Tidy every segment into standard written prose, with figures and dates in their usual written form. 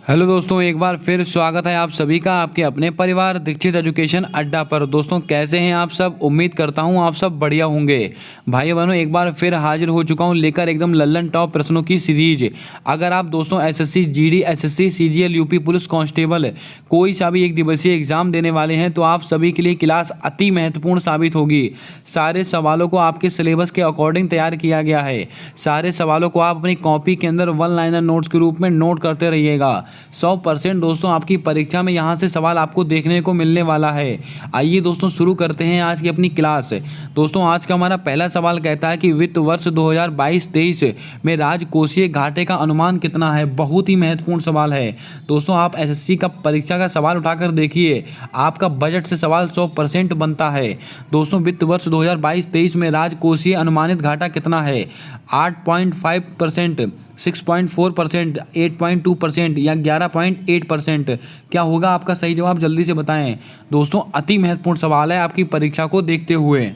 Hello दोस्तों, एक बार फिर स्वागत है आप सभी का आपके अपने परिवार दीक्षित एजुकेशन अड्डा पर। दोस्तों कैसे हैं आप सब? उम्मीद करता हूं आप सब बढ़िया होंगे। भाइयों बहनों, एक बार फिर हाजिर हो चुका हूं लेकर एकदम लल्लन टॉप प्रश्नों की सीरीज। अगर आप दोस्तों SSC GD, SSC CGL, UP police constable कोई सा भी एक दिवसीय एग्जाम देने वाले हैं तो आप सभी के लिए क्लास अति महत्वपूर्ण साबित होगी। सारे सवालों को आपके सिलेबस के अकॉर्डिंग तैयार किया गया है। सारे सवालों को आप अपनी कॉपी के अंदर वन लाइनर नोट्स के रूप में नोट करते रहिएगा। 100% दोस्तों आपकी परीक्षा में यहाँ से सवाल आपको देखने को मिलने वाला है। आइए दोस्तों शुरू करते हैं आज की अपनी क्लास। दोस्तों आज का हमारा पहला सवाल कहता है कि वित्त वर्ष 2022-23 में राजकोषीय घाटे का अनुमान कितना है। बहुत ही महत्वपूर्ण सवाल है दोस्तों। आप एसएससी का परीक्षा का सवाल उठाकर देखिए, आपका बजट से सवाल 100% बनता है। दोस्तों वित्त वर्ष 2022-23 में राजकोषीय अनुमानित घाटा कितना है? 8.5%, 6.4%, 8.2% या 11.8%? क्या होगा आपका सही जवाब? जल्दी से बताएं दोस्तों। अति महत्वपूर्ण सवाल है आपकी परीक्षा को देखते हुए।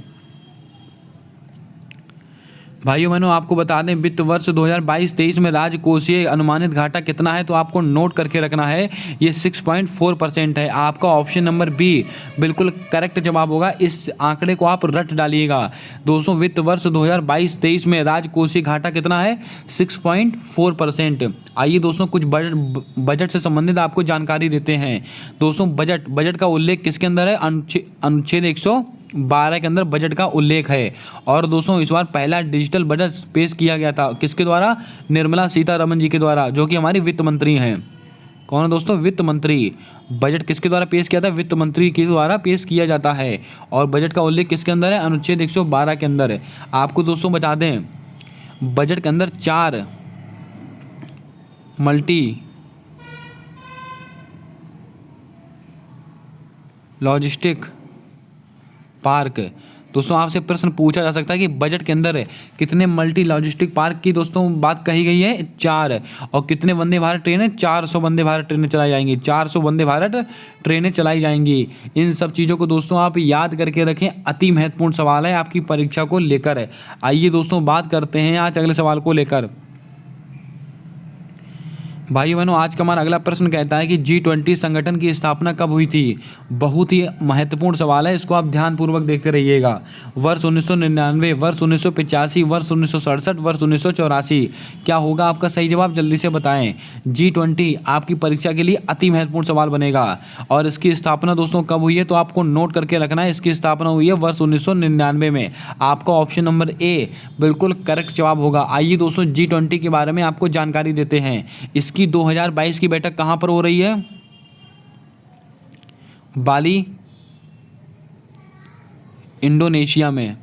भाइयों बहनों, आपको बता दें वित्त वर्ष 2022-23 में राजकोषीय अनुमानित घाटा कितना है तो आपको नोट करके रखना है। ये 6.4% है। आपका ऑप्शन नंबर बी बिल्कुल करेक्ट जवाब होगा। इस आंकड़े को आप रट डालिएगा। दोस्तों वित्त वर्ष 2022-23 में राजकोषीय घाटा कितना है? 6.4%। आइए दोस्तों कुछ बजट से संबंधित आपको जानकारी देते हैं। दोस्तों बजट का उल्लेख किसके अंदर है? अनुच्छेद 112 के अंदर बजट का उल्लेख है। और दोस्तों इस बार पहला डिजिटल बजट पेश किया गया था किसके द्वारा? निर्मला सीतारमण जी के द्वारा, जो कि हमारी वित्त मंत्री हैं। कौन है दोस्तों? वित्त मंत्री। बजट किसके द्वारा पेश किया था? वित्त मंत्री के द्वारा पेश किया जाता है। और बजट का उल्लेख किसके अंदर है? अनुच्छेद 112 के अंदर है। आपको दोस्तों बता दें बजट के अंदर 4 मल्टी लॉजिस्टिक पार्क। दोस्तों आपसे प्रश्न पूछा जा सकता है कि बजट के अंदर कितने मल्टी लॉजिस्टिक पार्क की दोस्तों बात कही गई है? 4। और कितने वंदे भारत ट्रेनें? 400 वंदे भारत ट्रेनें चलाई जाएंगी। 400 वंदे भारत ट्रेनें चलाई जाएंगी। इन सब चीज़ों को दोस्तों आप याद करके रखें। अति महत्वपूर्ण सवाल है आपकी परीक्षा को लेकर। आइए दोस्तों बात करते हैं आज अगले सवाल को लेकर। भाई बहनों, आज का हमारा अगला प्रश्न कहता है कि G20 संगठन की स्थापना कब हुई थी? बहुत ही महत्वपूर्ण सवाल है, इसको आप ध्यानपूर्वक देखते रहिएगा। वर्ष 1999, वर्ष 1985, वर्ष 1967, वर्ष 1984? क्या होगा आपका सही जवाब? जल्दी से बताएं। G20 आपकी परीक्षा के लिए अति महत्वपूर्ण सवाल बनेगा। और इसकी स्थापना दोस्तों कब हुई है तो आपको नोट करके रखना है। इसकी स्थापना हुई है वर्ष 1999 में। आपका ऑप्शन नंबर ए बिल्कुल करेक्ट जवाब होगा। आइए दोस्तों G20 के बारे में आपको जानकारी देते हैं। इसकी 2022 की बैठक कहां पर हो रही है? बाली, इंडोनेशिया में।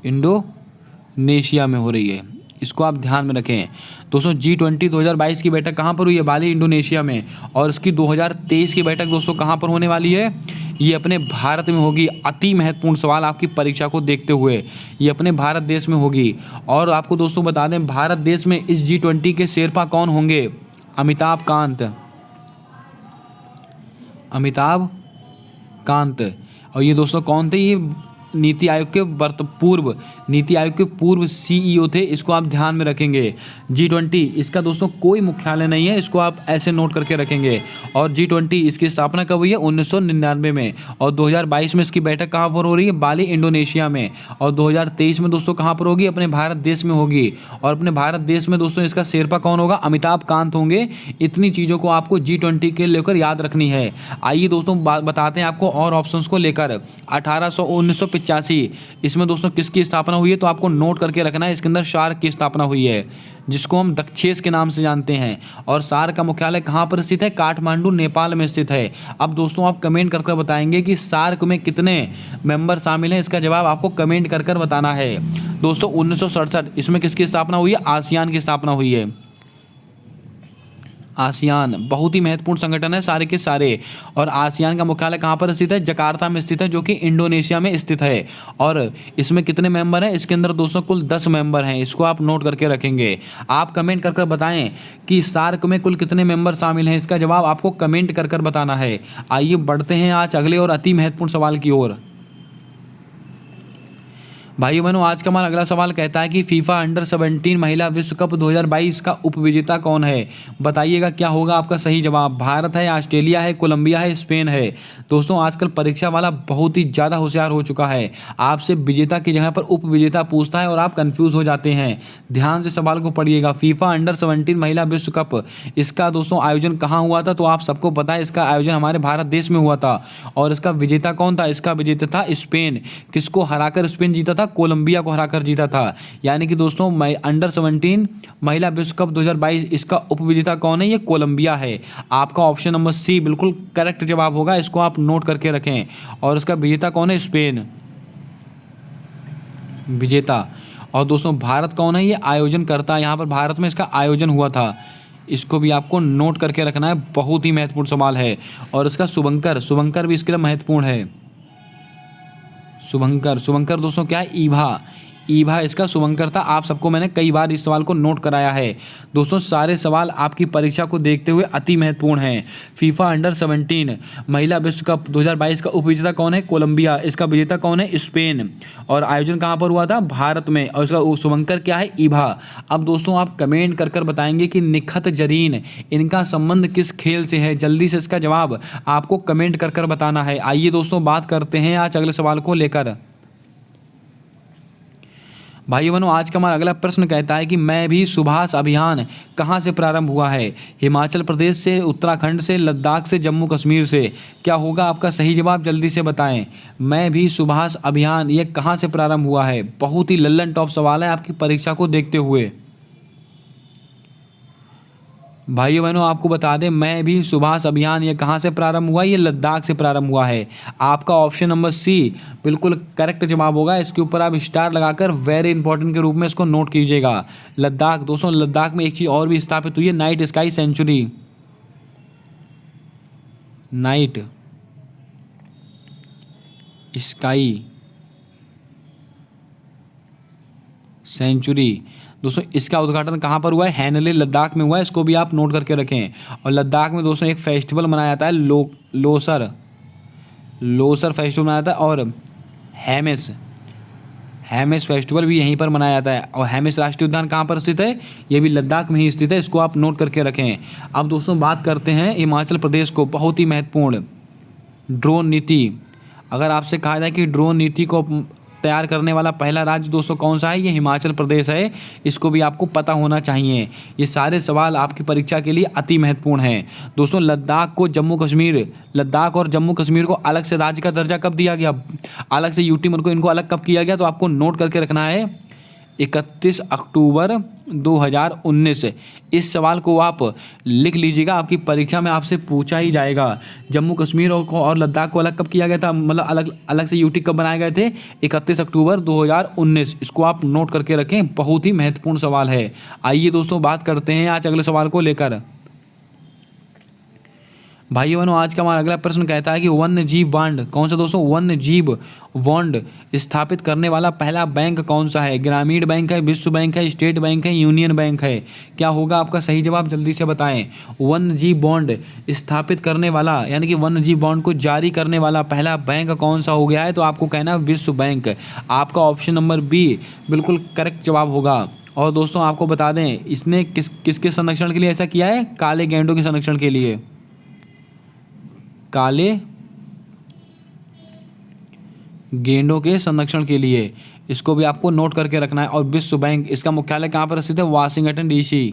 इंडोनेशिया में हो रही है, इसको आप ध्यान में रखें। दोस्तों G20 2022 की बैठक कहां पर हुई है? बाली, इंडोनेशिया में। और इसकी 2023 की बैठक दोस्तों कहां पर होने वाली है? ये अपने भारत में होगी। अति महत्वपूर्ण सवाल आपकी परीक्षा को देखते हुए, ये अपने भारत देश में होगी। और आपको दोस्तों बता दें भारत देश में इस G20 के शेरपा कौन होंगे? अमिताभ कांत। और ये दोस्तों कौन थे? ये नीति आयोग के पूर्व CEO थे। इसको आप ध्यान में रखेंगे। G20 इसका दोस्तों कोई मुख्यालय नहीं है, इसको आप ऐसे नोट करके रखेंगे। और G20 इसकी स्थापना कब हुई है? 1999 में। और 2022 में इसकी बैठक कहाँ पर हो रही है? बाली, इंडोनेशिया में। और 2023 में दोस्तों कहाँ पर होगी? अपने भारत देश में होगी। और अपने भारत देश में दोस्तों इसका शेरपा कौन होगा? अमिताभ कांत होंगे। इतनी चीज़ों को आपको G20 के लेकर याद रखनी है। आइए दोस्तों बताते हैं आपको और ऑप्शंस को लेकर। 1985 इसमें दोस्तों किसकी स्थापना हुई है तो आपको नोट करके रखना है। इसके अंदर सार्क की स्थापना हुई है, जिसको हम दक्षेस के नाम से जानते हैं। और सार्क का मुख्यालय कहाँ पर स्थित है? काठमांडू, नेपाल में स्थित है। अब दोस्तों आप कमेंट कर बताएंगे कि सार्क में कितने मेंबर शामिल हैं। इसका जवाब आपको कमेंट कर बताना है। दोस्तों 1967 इसमें किसकी स्थापना हुई है? आसियान की स्थापना हुई है। आसियान बहुत ही महत्वपूर्ण संगठन है सारे के सारे। और आसियान का मुख्यालय कहाँ पर स्थित है? जकार्ता में स्थित है, जो कि इंडोनेशिया में स्थित है। और इसमें कितने मेंबर हैं? इसके अंदर दोस्तों कुल 10 मेंबर हैं। इसको आप नोट करके रखेंगे। आप कमेंट कर बताएं कि सार्क में कुल कितने मेंबर शामिल हैं। इसका जवाब आपको कमेंट कर बताना है। आइए बढ़ते हैं आज अगले और अति महत्वपूर्ण सवाल की ओर। भाइयों बहनों आज का हमारा अगला सवाल कहता है कि फीफा अंडर 17 महिला विश्व कप 2022 का उपविजेता कौन है। बताइएगा क्या होगा आपका सही जवाब। भारत है, ऑस्ट्रेलिया है, कोलंबिया है, स्पेन है। दोस्तों आजकल परीक्षा वाला बहुत ही ज़्यादा होशियार हो चुका है, आपसे विजेता की जगह पर उपविजेता पूछता है और आप कन्फ्यूज़ हो जाते हैं। ध्यान से सवाल को पढ़िएगा। फीफा अंडर 17 महिला विश्व कप, इसका दोस्तों आयोजन कहाँ हुआ था, तो आप सबको पता है इसका आयोजन हमारे भारत देश में हुआ था। और इसका विजेता कौन था, इसका विजेता था स्पेन। किसको हराकर स्पेन जीता था, कोलंबिया को हराकर जीता था। यानी कि दोस्तों अंडर 17 महिला विश्व कप 2022 इसका उपविजेता कौन है, ये कोलंबिया है। आपका ऑप्शन नंबर सी बिल्कुल करेक्ट जवाब होगा, इसको आप नोट करके रखें। और इसका विजेता कौन है, स्पेन विजेता। और दोस्तों भारत कौन है, ये आयोजन करता है। यहाँ पर भारत में इसका आयोजन हुआ था, इसको भी आपको नोट करके रखना है, बहुत ही महत्वपूर्ण सवाल है। और इसका शुभंकर भी इसके लिए महत्वपूर्ण है। शुभंकर दोस्तों क्या है, ईभा इसका शुभंकर था। आप सबको मैंने कई बार इस सवाल को नोट कराया है। दोस्तों सारे सवाल आपकी परीक्षा को देखते हुए अति महत्वपूर्ण हैं। फीफा अंडर 17 महिला विश्व कप 2022 का उपविजेता कौन है, कोलंबिया। इसका विजेता कौन है, स्पेन। और आयोजन कहाँ पर हुआ था, भारत में। और इसका शुभंकर क्या है, ईभा। अब दोस्तों आप कमेंट कर बताएंगे कि निखत जरीन, इनका संबंध किस खेल से है। जल्दी से इसका जवाब आपको कमेंट कर बताना है। आइए दोस्तों बात करते हैं आज अगले सवाल को लेकर। भाइयों बहनों आज का हमारा अगला प्रश्न कहता है कि मैं भी सुभाष अभियान कहाँ से प्रारंभ हुआ है। हिमाचल प्रदेश से, उत्तराखंड से, लद्दाख से, जम्मू कश्मीर से। क्या होगा आपका सही जवाब, जल्दी से बताएं। मैं भी सुभाष अभियान ये कहाँ से प्रारंभ हुआ है। बहुत ही लल्लन टॉप सवाल है आपकी परीक्षा को देखते हुए। भाइयों बहनों आपको बता दें, मैं भी सुभाष अभियान ये कहाँ से प्रारंभ हुआ, ये लद्दाख से प्रारंभ हुआ है। आपका ऑप्शन नंबर सी बिल्कुल करेक्ट जवाब होगा। इसके ऊपर आप स्टार लगाकर वेरी इंपॉर्टेंट के रूप में इसको नोट कीजिएगा। लद्दाख दोस्तों, लद्दाख में एक चीज़ और भी स्थापित हुई है, night sky sanctuary. Night sky sanctuary दोस्तों, इसका उद्घाटन कहाँ पर हुआ है, हैनले लद्दाख में हुआ है। इसको भी आप नोट करके रखें। और लद्दाख में दोस्तों एक फेस्टिवल मनाया जाता है, लोसर फेस्टिवल मनाया जाता है। और हैमेस फेस्टिवल भी यहीं पर मनाया जाता है। और हैमेस राष्ट्रीय उद्यान कहाँ पर स्थित है, ये भी लद्दाख में ही स्थित है। इसको आप नोट करके रखें। अब दोस्तों बात करते हैं हिमाचल प्रदेश को, बहुत ही महत्वपूर्ण ड्रोन नीति। अगर आपसे कहा जाए कि ड्रोन नीति को तैयार करने वाला पहला राज्य दोस्तों कौन सा है, ये हिमाचल प्रदेश है। इसको भी आपको पता होना चाहिए। ये सारे सवाल आपकी परीक्षा के लिए अति महत्वपूर्ण हैं। दोस्तों लद्दाख और जम्मू कश्मीर को अलग से राज्य का दर्जा कब दिया गया, अलग से यूटी को इनको अलग कब किया गया, तो आपको नोट करके रखना है 31 अक्टूबर 2019। इस सवाल को आप लिख लीजिएगा, आपकी परीक्षा में आपसे पूछा ही जाएगा। जम्मू कश्मीर और लद्दाख को अलग कब किया गया था, मतलब अलग से यूटी कब बनाए गए थे, 31 अक्टूबर 2019। इसको आप नोट करके रखें, बहुत ही महत्वपूर्ण सवाल है। आइए दोस्तों बात करते हैं आज अगले सवाल को लेकर। भाइयों बहनों आज का हमारा अगला प्रश्न कहता है कि वन्य जीव बॉन्ड कौन सा दोस्तों, वन्य जीव बॉन्ड स्थापित करने वाला पहला बैंक कौन सा है। ग्रामीण बैंक है, विश्व बैंक है, स्टेट बैंक है, यूनियन बैंक है। क्या होगा आपका सही जवाब, जल्दी से बताएं। वन्य जीव बॉन्ड स्थापित करने वाला यानी कि वन्य जीव बॉन्ड को जारी करने वाला पहला बैंक कौन सा हो गया है, तो आपको कहना है विश्व बैंक। आपका ऑप्शन नंबर बी बिल्कुल करेक्ट जवाब होगा। और दोस्तों आपको बता दें, इसने किसके संरक्षण के लिए ऐसा किया है, काले गैंडों के संरक्षण के लिए, काले गेंडों के संरक्षण के लिए। इसको भी आपको नोट करके रखना है। और विश्व बैंक, इसका मुख्यालय कहाँ पर स्थित है, वाशिंगटन डीसी।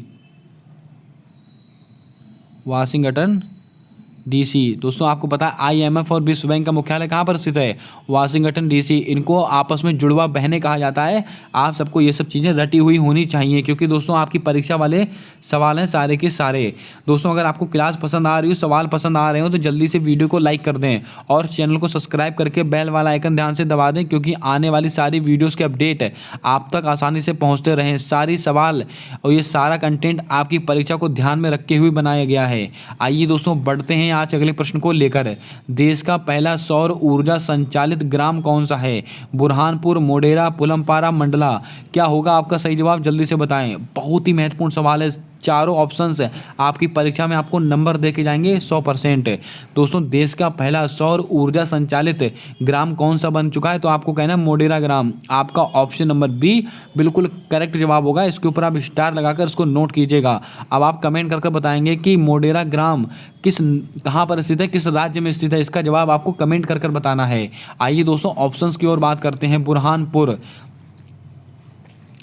दोस्तों आपको पता है IMF और विश्व बैंक का मुख्यालय कहाँ पर स्थित है, वाशिंगटन डीसी। इनको आपस में जुड़वा बहनें कहा जाता है। आप सबको ये सब चीज़ें रटी हुई होनी चाहिए, क्योंकि दोस्तों आपकी परीक्षा वाले सवाल हैं सारे के सारे। दोस्तों अगर आपको क्लास पसंद आ रही हो, सवाल पसंद आ रहे हो, तो जल्दी से वीडियो को लाइक कर दें और चैनल को सब्सक्राइब करके बेल वाला आइकन ध्यान से दबा दें, क्योंकि आने वाली सारी वीडियोज़ के अपडेट आप तक आसानी से पहुँचते रहें। सारी सवाल और ये सारा कंटेंट आपकी परीक्षा को ध्यान में रखते हुए बनाया गया है। आइए दोस्तों बढ़ते हैं आज अगले प्रश्न को लेकर। देश का पहला सौर ऊर्जा संचालित ग्राम कौन सा है, बुरहानपुर, मोडेरा, पुलमपारा, मंडला। क्या होगा आपका सही जवाब, जल्दी से बताएं। बहुत ही महत्वपूर्ण सवाल है, चारों ऑप्शंस आपकी परीक्षा में आपको नंबर देके जाएंगे 100%। दोस्तों देश का पहला सौर ऊर्जा संचालित ग्राम कौन सा बन चुका है, तो आपको कहना है मोढेरा ग्राम। आपका ऑप्शन नंबर बी बिल्कुल करेक्ट जवाब होगा। इसके ऊपर आप स्टार लगाकर इसको नोट कीजिएगा। अब आप कमेंट करके बताएंगे कि मोढेरा ग्राम कहाँ पर स्थित है, किस राज्य में स्थित है। इसका जवाब आपको कमेंट कर बताना है। आइए दोस्तों ऑप्शंस की ओर बात करते हैं। बुरहानपुर।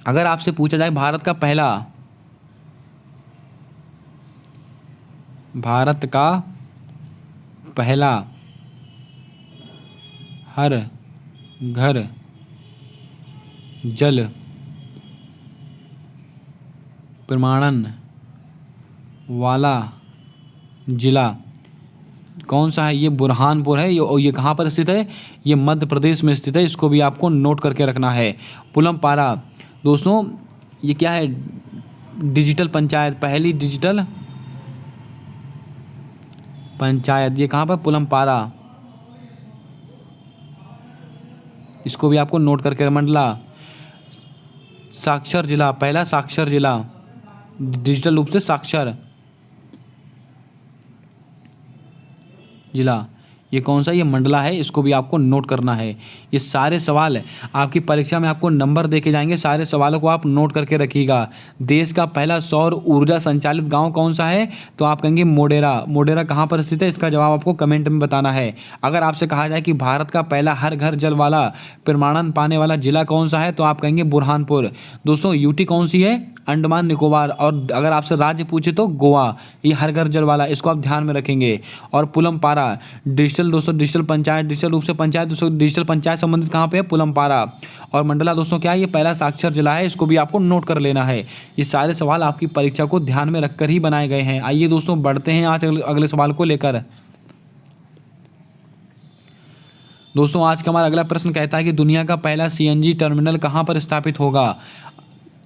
अगर आपसे पूछा जाए भारत का पहला हर घर जल प्रमाणन वाला जिला कौन सा है, ये बुरहानपुर है। ये कहाँ पर स्थित है, ये मध्य प्रदेश में स्थित है। इसको भी आपको नोट करके रखना है। पुलमपारा। दोस्तों ये क्या है, डिजिटल पंचायत, पहली डिजिटल पंचायत, ये कहाँ पर, पुलमपारा। इसको भी आपको नोट करके। मंडला। साक्षर जिला, पहला साक्षर जिला, डिजिटल रूप से साक्षर जिला, ये कौन सा, ये मंडला है। इसको भी आपको नोट करना है। ये सारे सवाल आपकी परीक्षा में आपको नंबर देके जाएंगे। सारे सवालों को आप नोट करके रखिएगा। देश का पहला सौर ऊर्जा संचालित गांव कौन सा है, तो आप कहेंगे मोढेरा। मोढेरा कहाँ पर स्थित है, इसका जवाब आपको कमेंट में बताना है। अगर आपसे कहा जाए कि भारत का पहला हर घर जल वाला प्रमाणन पाने वाला जिला कौन सा है, तो आप कहेंगे बुरहानपुर। दोस्तों यूटी कौन सी है, अंडमान निकोबार। और अगर आपसे राज्य पूछे तो गोवा। ये हर घर जल वाला, इसको आप ध्यान में रखेंगे। और पुलमपारा डिजिटल, दोस्तों डिजिटल पंचायत, डिजिटल रूप से पंचायत, दोस्तों डिजिटल पंचायत संबंधित कहाँ पे है, पुलमपारा। और मंडला दोस्तों क्या है, ये पहला साक्षर जिला है। इसको भी आपको नोट कर लेना है। ये सारे सवाल आपकी परीक्षा को ध्यान में रखकर ही बनाए गए हैं। आइए दोस्तों बढ़ते हैं आज अगले सवाल को लेकर। दोस्तों आज का हमारा अगला प्रश्न कहता है कि दुनिया का पहला सीएनजी टर्मिनल कहाँ पर स्थापित होगा,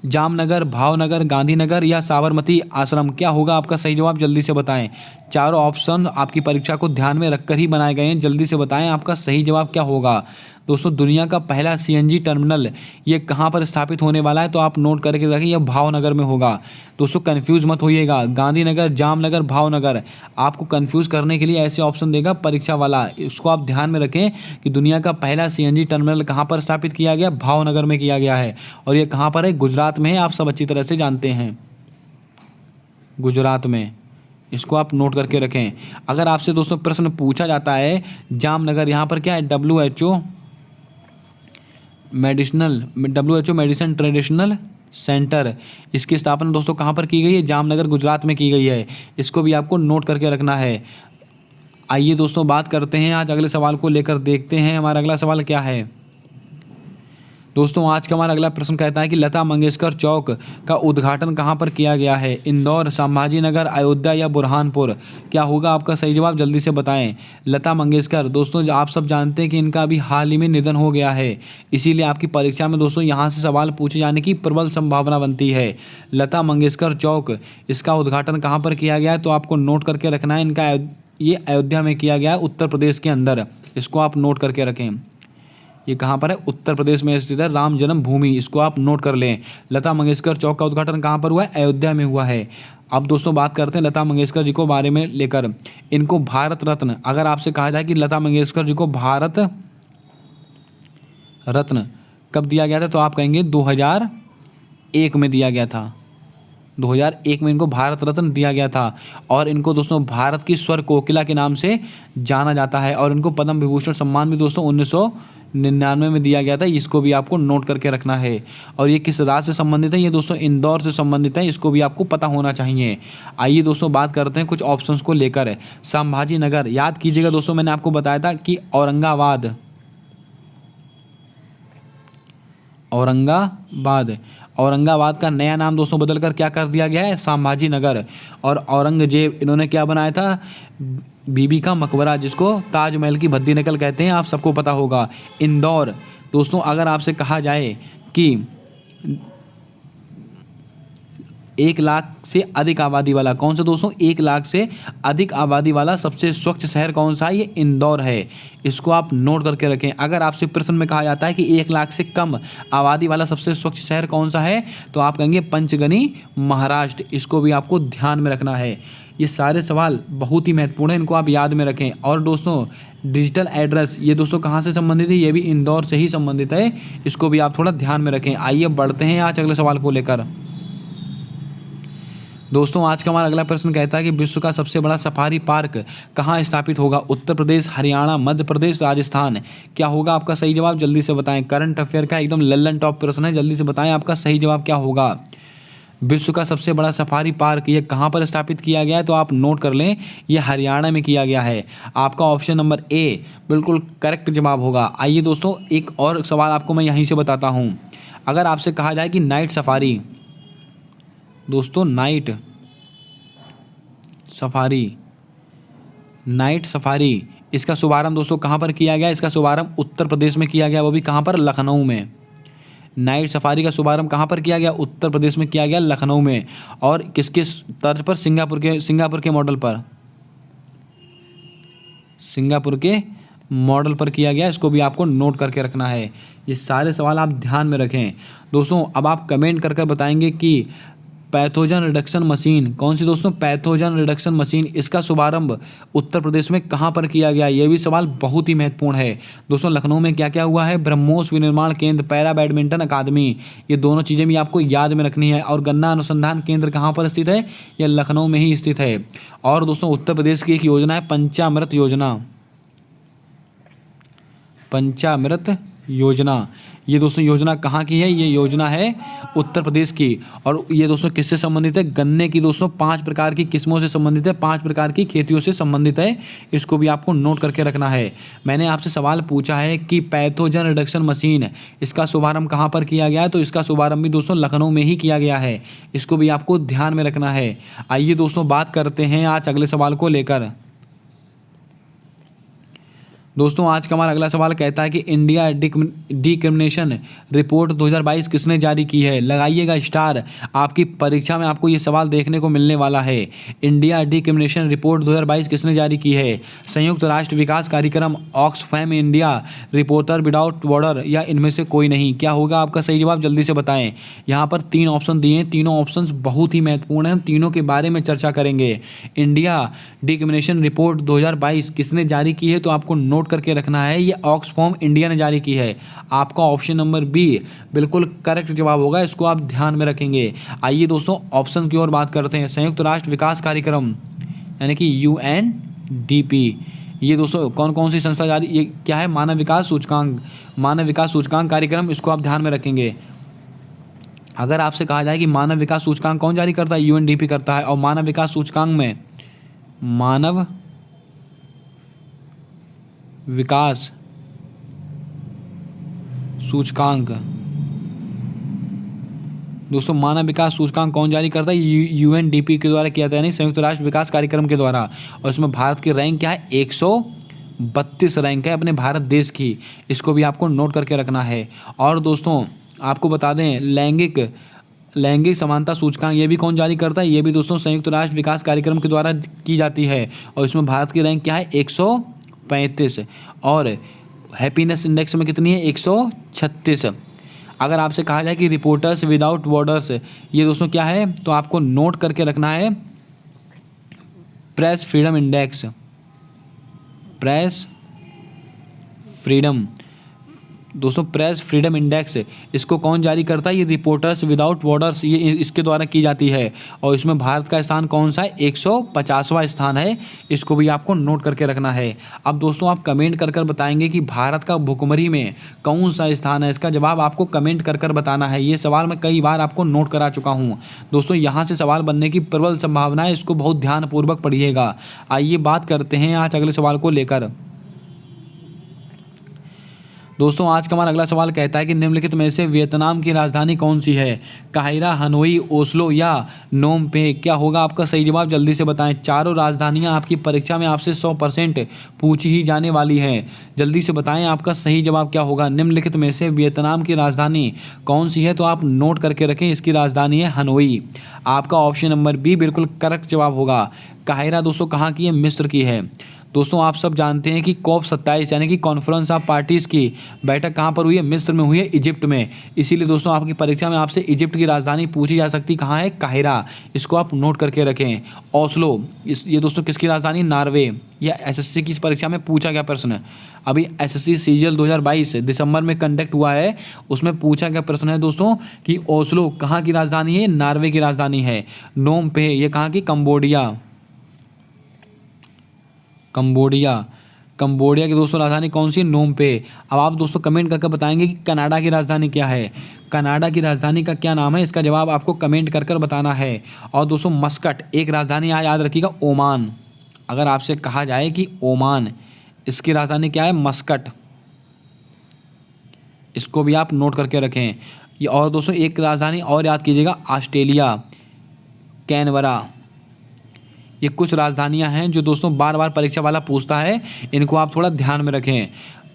जामनगर, भावनगर, गांधीनगर या साबरमती आश्रम। क्या होगा आपका सही जवाब, जल्दी से बताएं। चारों ऑप्शन आपकी परीक्षा को ध्यान में रखकर ही बनाए गए हैं। जल्दी से बताएं आपका सही जवाब क्या होगा। दोस्तों दुनिया का पहला सीएनजी टर्मिनल ये कहाँ पर स्थापित होने वाला है, तो आप नोट करके रखें, यह भावनगर में होगा। दोस्तों कंफ्यूज मत होइएगा, गांधीनगर, जामनगर, भावनगर। आपको कंफ्यूज करने के लिए ऐसे ऑप्शन देगा परीक्षा वाला। इसको आप ध्यान में रखें कि दुनिया का पहला सीएनजी टर्मिनल कहाँ पर स्थापित किया गया, भावनगर में किया गया है। और ये कहाँ पर है, गुजरात में है। आप सब अच्छी तरह से जानते हैं, गुजरात में। इसको आप नोट करके रखें। अगर आपसे दोस्तों प्रश्न पूछा जाता है जामनगर, यहाँ पर क्या है, WHO मेडिसिन ट्रेडिशनल सेंटर, इसकी स्थापना दोस्तों कहाँ पर की गई है, जामनगर, गुजरात में की गई है। इसको भी आपको नोट करके रखना है। आइए दोस्तों बात करते हैं आज अगले सवाल को लेकर, देखते हैं हमारा अगला सवाल क्या है। दोस्तों आज का हमारा अगला प्रश्न कहता है कि लता मंगेशकर चौक का उद्घाटन कहाँ पर किया गया है, इंदौर, संभाजी नगर, अयोध्या या बुरहानपुर। क्या होगा आपका सही जवाब, जल्दी से बताएं। लता मंगेशकर, दोस्तों आप सब जानते हैं कि इनका अभी हाल ही में निधन हो गया है, इसीलिए आपकी परीक्षा में दोस्तों यहाँ से सवाल पूछे जाने की प्रबल संभावना बनती है। लता मंगेशकर चौक, इसका उद्घाटन कहाँ पर किया गया है, तो आपको नोट करके रखना है। इनका ये अयोध्या में किया गया है, उत्तर प्रदेश के अंदर। इसको आप नोट करके रखें। ये कहाँ पर है, उत्तर प्रदेश में स्थित है, राम जन्मभूमि। इसको आप नोट कर लें। लता मंगेशकर चौक का उद्घाटन कहाँ पर हुआ है, अयोध्या में हुआ है। अब दोस्तों बात करते हैं लता मंगेशकर जी को बारे में लेकर। इनको भारत रत्न, अगर आपसे कहा जाए कि लता मंगेशकर जी को भारत रत्न कब दिया गया था, तो आप कहेंगे 2001 में दिया गया था। 2001 में इनको भारत रत्न दिया गया था। और इनको दोस्तों भारत की स्वर कोकिला के नाम से जाना जाता है। और इनको पद्म विभूषण सम्मान भी दोस्तों 1999 में दिया गया था। इसको भी आपको नोट करके रखना है। और ये किस राज्य से संबंधित है, ये दोस्तों इंदौर से संबंधित है। इसको भी आपको पता होना चाहिए। आइए दोस्तों बात करते हैं कुछ ऑप्शंस को लेकर। संभाजी नगर, याद कीजिएगा दोस्तों, मैंने आपको बताया था कि औरंगाबाद का नया नाम दोस्तों बदलकर क्या कर दिया गया है, संभाजी नगर। और औरंगजेब, इन्होंने क्या बनाया था, बीबी का मकबरा, जिसको ताजमहल की भद्दी नकल कहते हैं, आप सबको पता होगा। इंदौर, दोस्तों अगर आपसे कहा जाए कि 1 लाख से अधिक आबादी वाला कौन सा दोस्तों, 1 लाख से अधिक आबादी वाला सबसे स्वच्छ शहर कौन सा है, ये इंदौर है। इसको आप नोट करके रखें। अगर आपसे प्रश्न में कहा जाता है कि 1 लाख से कम आबादी वाला सबसे स्वच्छ शहर कौन सा है, तो आप कहेंगे पंचगनी, महाराष्ट्र। इसको भी आपको ध्यान में रखना है। ये सारे सवाल बहुत ही महत्वपूर्ण हैं, इनको आप याद में रखें। और दोस्तों डिजिटल एड्रेस, ये दोस्तों कहाँ से संबंधित है, ये भी इंदौर से ही संबंधित है। इसको भी आप थोड़ा ध्यान में रखें। आइए बढ़ते हैं आज अगले सवाल को लेकर। दोस्तों आज का हमारा अगला प्रश्न कहता है कि विश्व का सबसे बड़ा सफारी पार्क कहाँ स्थापित होगा, उत्तर प्रदेश, हरियाणा, मध्य प्रदेश, राजस्थान। क्या होगा आपका सही जवाब, जल्दी से बताएं। करंट अफेयर का एकदम लल्लन टॉप प्रश्न है, जल्दी से बताएं आपका सही जवाब क्या होगा। विश्व का सबसे बड़ा सफारी पार्क ये कहाँ पर स्थापित किया गया है, तो आप नोट कर लें, ये हरियाणा में किया गया है। आपका ऑप्शन नंबर ए बिल्कुल करेक्ट जवाब होगा। आइए दोस्तों एक और सवाल आपको मैं यहीं से बताता हूँ। अगर आपसे कहा जाए कि नाइट सफारी, दोस्तों नाइट सफारी इसका शुभारंभ दोस्तों कहाँ पर किया गया, इसका शुभारंभ उत्तर प्रदेश में किया गया, वो भी कहाँ पर, लखनऊ में। नाइट सफारी का शुभारंभ कहाँ पर किया गया, उत्तर प्रदेश में किया गया, लखनऊ में। और किसके तर्ज पर, सिंगापुर के मॉडल पर किया गया। इसको भी आपको नोट करके रखना है। ये सारे सवाल आप ध्यान में रखें। दोस्तों अब आप कमेंट करके बताएंगे कि पैथोजन रिडक्शन मशीन कौन सी दोस्तों, पैथोजन रिडक्शन मशीन, इसका शुभारंभ उत्तर प्रदेश में कहाँ पर किया गया। ये भी सवाल बहुत ही महत्वपूर्ण है। दोस्तों लखनऊ में क्या क्या हुआ है, ब्रह्मोस विनिर्माण केंद्र, पैरा बैडमिंटन अकादमी, ये दोनों चीज़ें भी आपको याद में रखनी है। और गन्ना अनुसंधान केंद्र कहाँ पर स्थित है, यह लखनऊ में ही स्थित है। और दोस्तों उत्तर प्रदेश की एक योजना है पंचामृत योजना। ये दोस्तों योजना कहाँ की है, ये योजना है उत्तर प्रदेश की। और ये दोस्तों किससे संबंधित है, गन्ने की दोस्तों 5 प्रकार की किस्मों से संबंधित है, 5 प्रकार की खेतियों से संबंधित है। इसको भी आपको नोट करके रखना है। मैंने आपसे सवाल पूछा है कि पैथोजन रिडक्शन मशीन इसका शुभारंभ कहाँ पर किया गया है, तो इसका शुभारंभ भी दोस्तों लखनऊ में ही किया गया है। इसको भी आपको ध्यान में रखना है। आइए दोस्तों बात करते हैं आज अगले सवाल को लेकर। दोस्तों आज का हमारा अगला सवाल कहता है कि इंडिया डिक्रिमिनेशन रिपोर्ट 2022 किसने जारी की है। लगाइएगा स्टार, आपकी परीक्षा में आपको ये सवाल देखने को मिलने वाला है। इंडिया डिक्रिमिनेशन रिपोर्ट 2022 किसने जारी की है, संयुक्त राष्ट्र विकास कार्यक्रम, Oxfam India, reporter without border, या इनमें से कोई नहीं। क्या होगा आपका सही जवाब, जल्दी से बताएं। यहाँ पर 3 ऑप्शन दिए हैं, तीनों ऑप्शन बहुत ही महत्वपूर्ण हैं, तीनों के बारे में चर्चा करेंगे। इंडिया डिक्रिमिनेशन रिपोर्ट 2022 किसने जारी की है, तो आपको नोट करके रखना है, ये ऑक्सफैम इंडिया ने जारी की है। आपका ऑप्शन नंबर बी बिल्कुल करेक्ट जवाब होगा, इसको आप ध्यान में रखेंगे। आइए दोस्तों ऑप्शन की ओर बात करते हैं। संयुक्त राष्ट्र विकास कार्यक्रम यानी कि UNDP, ये दोस्तों कौन कौन सी संस्था जारी, ये क्या है, मानव विकास सूचकांक कार्यक्रम, इसको आप ध्यान में रखेंगे। अगर आपसे कहा जाए कि मानव विकास सूचकांक कौन जारी करता है, UNDP करता है। और मानव विकास सूचकांक में मानव विकास सूचकांक दोस्तों मानव विकास सूचकांक कौन जारी करता है, UNDP के द्वारा किया जाता है, यानी संयुक्त राष्ट्र विकास कार्यक्रम के द्वारा। और इसमें भारत की रैंक क्या है, 132 रैंक है अपने भारत देश की। इसको भी आपको नोट करके रखना है। और दोस्तों आपको बता दें लैंगिक समानता सूचकांक, ये भी कौन जारी करता है, ये भी दोस्तों संयुक्त राष्ट्र विकास कार्यक्रम के द्वारा की जाती है। और इसमें भारत की रैंक क्या है, 135। और हैप्पीनेस इंडेक्स में कितनी है, 136। अगर आपसे कहा जाए कि रिपोर्टर्स विदाउट बॉर्डर्स, ये दोस्तों क्या है, तो आपको नोट करके रखना है प्रेस फ्रीडम इंडेक्स, दोस्तों प्रेस फ्रीडम इंडेक्स, इसको कौन जारी करता है, ये रिपोर्टर्स विदाउट बॉर्डर्स, ये इसके द्वारा की जाती है। और इसमें भारत का स्थान कौन सा है, 150वां स्थान है। इसको भी आपको नोट करके रखना है। अब दोस्तों आप कमेंट कर बताएंगे कि भारत का भुखमरी में कौन सा स्थान है, इसका जवाब आपको कमेंट कर बताना है। ये सवाल मैं कई बार आपको नोट करा चुका हूँ दोस्तों, यहाँ से सवाल बनने की प्रबल संभावना है, इसको बहुत ध्यानपूर्वक पढ़िएगा। आइए बात करते हैं आज अगले सवाल को लेकर। दोस्तों आज का हमारा अगला सवाल कहता है कि निम्नलिखित में से वियतनाम की राजधानी कौन सी है? काहिरा, हनोई, ओस्लो या नोम पे? क्या होगा आपका सही जवाब? जल्दी से बताएं। चारों राजधानियां आपकी परीक्षा में आपसे 100% पूछी ही जाने वाली हैं। जल्दी से बताएं आपका सही जवाब क्या होगा। निम्नलिखित में से वियतनाम की राजधानी कौन सी है? तो आप नोट करके रखें, इसकी राजधानी है हनोई। आपका ऑप्शन नंबर बी बिल्कुल करेक्ट जवाब होगा। काहिरा दोस्तों कहाँ की है? मिस्र की है। दोस्तों आप सब जानते हैं कि COP 27 यानी कि कॉन्फ्रेंस ऑफ पार्टीज़ की बैठक कहाँ पर हुई है? मिस्र में हुई है, इजिप्ट में। इसीलिए दोस्तों आपकी परीक्षा में आपसे इजिप्ट की राजधानी पूछी जा सकती कहाँ है? काहिरा। इसको आप नोट करके रखें। ओस्लो ये दोस्तों किसकी राजधानी? नॉर्वे। या SSC की इस परीक्षा में पूछा गया प्रश्न। अभी SSC CGL 2022 दिसंबर में कंडक्ट हुआ है, उसमें पूछा गया प्रश्न है दोस्तों कि ओस्लो कहाँ की राजधानी है? नॉर्वे की राजधानी है। नोम पे ये कहाँ की? कंबोडिया। कंबोडिया की दोस्तों राजधानी कौन सी? नोम पे। अब आप दोस्तों कमेंट करके बताएंगे कि कनाडा की राजधानी क्या है। कनाडा की राजधानी का क्या नाम है? इसका जवाब आपको कमेंट कर बताना है। और दोस्तों मस्कट एक राजधानी याद रखिएगा, ओमान। अगर आपसे कहा जाए कि ओमान, इसकी राजधानी क्या है? मस्कट। इसको भी आप नोट करके रखें। ये और दोस्तों एक राजधानी और याद कीजिएगा, ऑस्ट्रेलिया, कैनबरा। ये कुछ राजधानियां हैं जो दोस्तों बार बार परीक्षा वाला पूछता है, इनको आप थोड़ा ध्यान में रखें।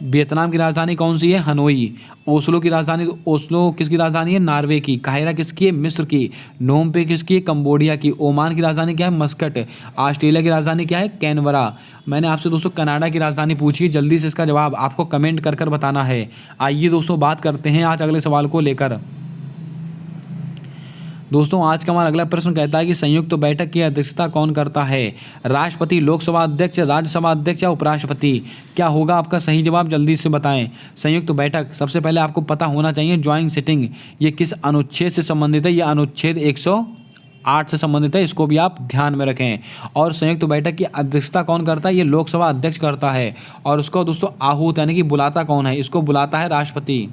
वियतनाम की राजधानी कौन सी है? हनोई। ओस्लो की राजधानी, ओस्लो किसकी राजधानी है? नॉर्वे की। काहिरा किसकी है? मिस्र की। नोम पे किसकी है? कंबोडिया की। ओमान की राजधानी क्या है? मस्कट। ऑस्ट्रेलिया की राजधानी क्या है? कैनबरा। मैंने आपसे दोस्तों कनाडा की राजधानी पूछी, जल्दी से इसका जवाब आपको कमेंट कर बताना है। आइए दोस्तों बात करते हैं आज अगले सवाल को लेकर। दोस्तों आज का हमारा अगला प्रश्न कहता है कि संयुक्त बैठक की अध्यक्षता कौन करता है? राष्ट्रपति, लोकसभा अध्यक्ष, राज्यसभा अध्यक्ष या उपराष्ट्रपति? क्या होगा आपका सही जवाब? जल्दी से बताएं। संयुक्त बैठक सबसे पहले आपको पता होना चाहिए, ज्वाइंट सिटिंग ये किस अनुच्छेद से संबंधित है? ये अनुच्छेद 108 से संबंधित है, इसको भी आप ध्यान में रखें। और संयुक्त बैठक की अध्यक्षता कौन करता है? ये लोकसभा अध्यक्ष करता है। और उसको दोस्तों आहूत यानी कि बुलाता कौन है? इसको बुलाता है राष्ट्रपति।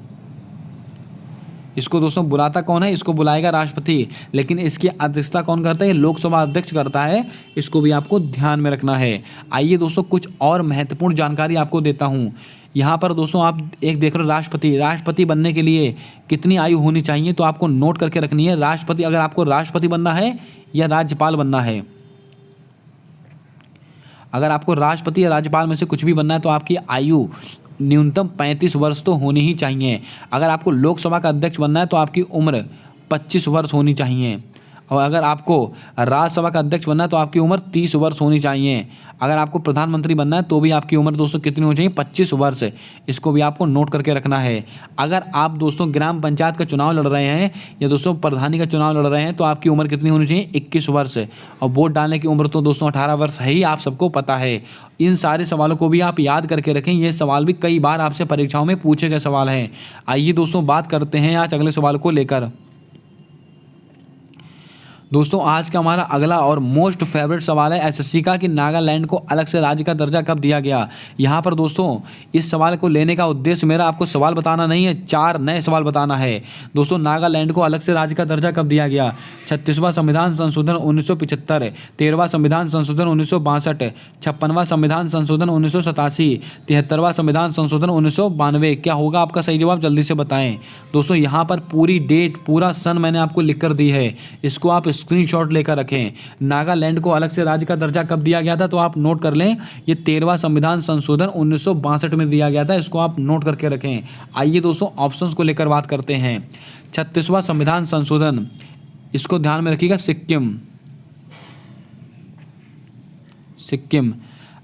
इसको दोस्तों बुलाता कौन है? इसको बुलाएगा राष्ट्रपति। लेकिन इसकी अध्यक्षता कौन करता है? ये लोकसभा अध्यक्ष करता है। इसको भी आपको ध्यान में रखना है। आइए दोस्तों कुछ और महत्वपूर्ण जानकारी आपको देता हूँ। यहाँ पर दोस्तों आप एक देख रहे हो राष्ट्रपति बनने के लिए कितनी आयु होनी चाहिए? तो आपको नोट करके रखनी है। राष्ट्रपति, अगर आपको राष्ट्रपति बनना है या राज्यपाल बनना है, अगर आपको राष्ट्रपति या राज्यपाल में से कुछ भी बनना है तो आपकी आयु न्यूनतम 35 वर्ष तो होनी ही चाहिए। अगर आपको लोकसभा का अध्यक्ष बनना है तो आपकी उम्र 25 वर्ष होनी चाहिए। और अगर आपको राज्यसभा का अध्यक्ष बनना है तो आपकी उम्र 30 वर्ष होनी चाहिए। अगर आपको प्रधानमंत्री बनना है तो भी आपकी उम्र दोस्तों कितनी होनी चाहिए? 25 वर्ष। इसको भी आपको नोट करके रखना है। अगर आप दोस्तों ग्राम पंचायत का चुनाव लड़ रहे हैं या दोस्तों प्रधानी का चुनाव लड़ रहे हैं तो आपकी उम्र कितनी होनी चाहिए? 21 वर्ष। और वोट डालने की उम्र तो दोस्तों 18 वर्ष है ही, आप सबको पता है। इन सारे सवालों को भी आप याद करके रखें। ये सवाल भी कई बार आपसे परीक्षाओं में पूछे गए सवाल हैं। आइए दोस्तों बात करते हैं आज अगले सवाल को लेकर। दोस्तों आज का हमारा अगला और मोस्ट फेवरेट सवाल है SSC का कि नागालैंड को अलग से राज्य का दर्जा कब दिया गया। यहाँ पर दोस्तों इस सवाल को लेने का उद्देश्य मेरा आपको सवाल बताना नहीं है, 4 नए सवाल बताना है। दोस्तों नागालैंड को अलग से राज्य का दर्जा कब दिया गया? 36वां संविधान संशोधन 1975, 13वां संविधान संशोधन 1962, 56वां संविधान संशोधन 1987, 73वां संविधान संशोधन 1992। क्या होगा आपका सही जवाब? जल्दी से बताएं। दोस्तों यहाँ पर पूरी डेट, पूरा सन मैंने आपको लिख कर दी है, इसको आप स्क्रीनशॉट लेकर रखें। नागालैंड को अलग से राज्य का दर्जा कब दिया गया था? तो आप नोट कर लें, ये 13वां संविधान संशोधन 1962 में दिया गया था। इसको आप नोट करके रखें। आइए दोस्तों ऑप्शंस को लेकर बात करते हैं। 36वां संविधान संशोधन, इसको ध्यान में रखिएगा, सिक्किम।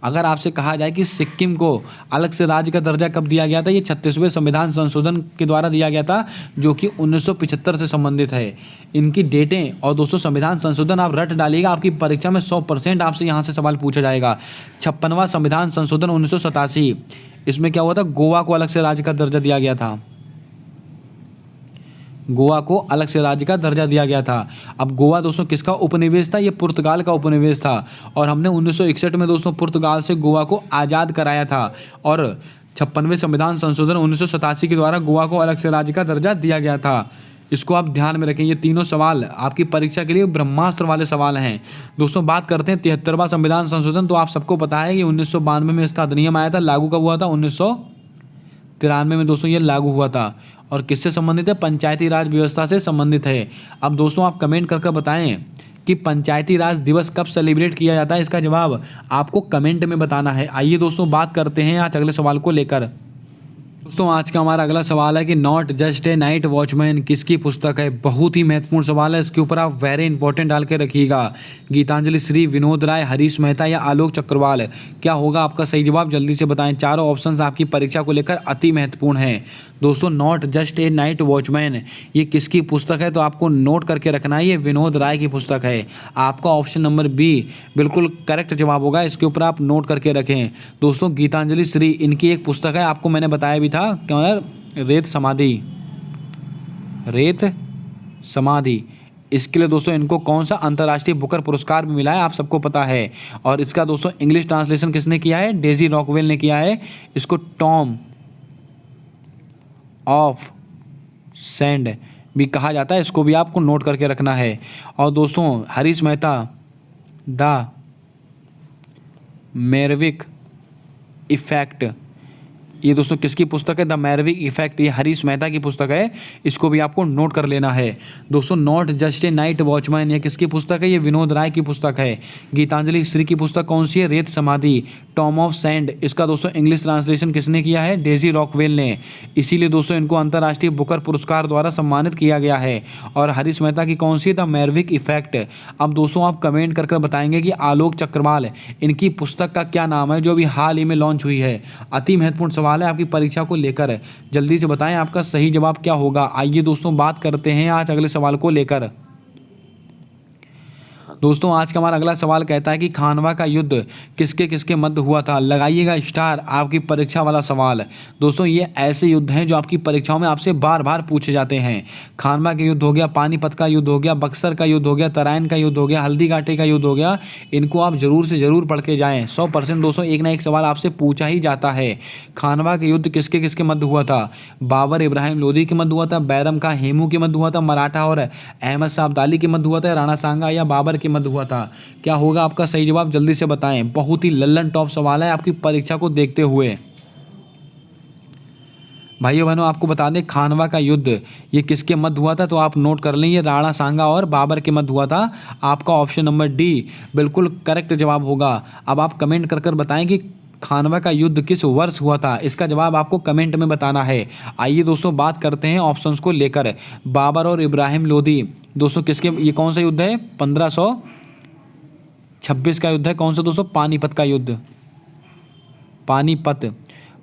अगर आपसे कहा जाए कि सिक्किम को अलग से राज्य का दर्जा कब दिया गया था, ये 36वें संविधान संशोधन के द्वारा दिया गया था, जो कि 1975 से संबंधित है। इनकी डेटें और दोस्तों संविधान संशोधन आप रट डालिएगा, आपकी परीक्षा में 100% आपसे यहाँ से सवाल पूछा जाएगा। 56वां संविधान संशोधन 1987, इसमें क्या हुआ था? गोवा को अलग से राज्य का दर्जा दिया गया था। गोवा को अलग से राज्य का दर्जा दिया गया था। अब गोवा दोस्तों किसका उपनिवेश था? ये पुर्तगाल का उपनिवेश था। और हमने 1961 में दोस्तों पुर्तगाल से गोवा को आज़ाद कराया था। और 56वें संविधान संशोधन 1987 के द्वारा गोवा को अलग से राज्य का दर्जा दिया गया था। इसको आप ध्यान में रखें। ये तीनों सवाल आपकी परीक्षा के लिए ब्रह्मास्त्र वाले सवाल हैं। दोस्तों बात करते हैं 73वां संविधान संशोधन। तो आप सबको पता है कि 1992 में इसका अधिनियम आया था। लागू कब हुआ था? 93 में दोस्तों ये लागू हुआ था। और किससे संबंधित है? पंचायती राज व्यवस्था से संबंधित है। अब दोस्तों आप कमेंट करके बताएं कि पंचायती राज दिवस कब सेलिब्रेट किया जाता है। इसका जवाब आपको कमेंट में बताना है। आइए दोस्तों बात करते हैं आज अगले सवाल को लेकर। दोस्तों आज का हमारा अगला सवाल है कि not just a night watchman किसकी पुस्तक है। बहुत ही महत्वपूर्ण सवाल है, इसके ऊपर आप वेरी इंपॉर्टेंट डाल के रखिएगा। गीतांजलि श्री, विनोद राय, हरीश मेहता या आलोक चक्रवाल। क्या होगा आपका सही जवाब? जल्दी से बताएं। चारों ऑप्शंस आपकी परीक्षा को लेकर अति महत्वपूर्ण हैं। दोस्तों not just a night watchman ये किसकी पुस्तक है? तो आपको नोट करके रखना है, ये विनोद राय की पुस्तक है। आपका ऑप्शन नंबर बी बिल्कुल करेक्ट जवाब होगा, इसके ऊपर आप नोट करके रखें। दोस्तों गीतांजलि श्री इनकी एक पुस्तक है, आपको मैंने बताया भी था क्या है? रेत समाधि, रेत समाधि। इसके लिए दोस्तों इनको कौन सा अंतर्राष्ट्रीय बुकर पुरस्कार भी मिला है, आप सबको पता है। और इसका दोस्तों इंग्लिश ट्रांसलेशन किसने किया है? डेजी रॉकवेल ने किया है। इसको टॉम ऑफ सैंड भी कहा जाता है, इसको भी आपको नोट करके रखना है। और दोस्तों Harish Mehta the Merwick effect, ये दोस्तों किसकी पुस्तक है? द मेरविक इफेक्ट, ये हरीश मेहता की पुस्तक है, इसको भी आपको नोट कर लेना है। दोस्तों not just a night watchman ये किसकी पुस्तक है? ये विनोद राय की पुस्तक है। गीतांजलि श्री की पुस्तक कौन सी है? रेत समाधि, टॉम ऑफ सैंड। इसका दोस्तों इंग्लिश ट्रांसलेशन किसने किया है? डेजी रॉकवेल ने। इसीलिए दोस्तों इनको अंतर्राष्ट्रीय बुकर पुरस्कार द्वारा सम्मानित किया गया है। और हरीश मेहता की कौन सी है? The Merwick effect. अब दोस्तों आप कमेंट करके बताएंगे कि आलोक चक्रवाल इनकी पुस्तक का क्या नाम है, जो अभी हाल ही में लॉन्च हुई है। अति महत्वपूर्ण सवाल है आपकी परीक्षा को लेकर, जल्दी से बताएं आपका सही जवाब क्या होगा। आइए दोस्तों बात करते हैं आज अगले सवाल को लेकर। दोस्तों आज का हमारा अगला सवाल कहता है कि खानवा का युद्ध किसके किसके मध्य हुआ था। लगाइएगा स्टार, आपकी परीक्षा वाला सवाल। दोस्तों ये ऐसे युद्ध हैं जो आपकी परीक्षाओं में आपसे बार बार पूछे जाते हैं। खानवा का युद्ध हो गया, पानीपत का युद्ध हो गया, बक्सर का युद्ध हो गया, तराइन का युद्ध हो गया, हल्दीघाटी का युद्ध हो गया। इनको आप जरूर से जरूर पढ़ के जाएँ। 100% दोस्तों एक ना एक सवाल आपसे पूछा ही जाता है। खानवा का युद्ध किसके किसके मध्य हुआ था? बाबर इब्राहिम लोदी के मध्य हुआ था, बैरम का हेमू के मध्य हुआ था, मराठा और अहमद शाह अब्दाली के मध्य हुआ था, राणा सांगा या बाबर के मध्य हुआ था। क्या होगा आपका सही जवाब? जल्दी से बताएं। बहुत ही लल्लन टॉप सवाल है आपकी परीक्षा को देखते हुए। भाइयों बहनों आपको बता दें खानवा का युद्ध ये किसके मध्य हुआ था, तो आप नोट कर लें, ये राणा सांगा और बाबर के मध्य हुआ था। आपका ऑप्शन नंबर डी बिल्कुल करेक्ट जवाब होगा। अब आप कमेंट कर कर बताएं कि खानवा का युद्ध किस वर्ष हुआ था। इसका जवाब आपको कमेंट में बताना है। आइए दोस्तों बात करते हैं ऑप्शंस को लेकर। बाबर और इब्राहिम लोदी दोस्तों किसके, ये कौन सा युद्ध है? 1526 का युद्ध है। कौन सा दोस्तों? पानीपत का युद्ध।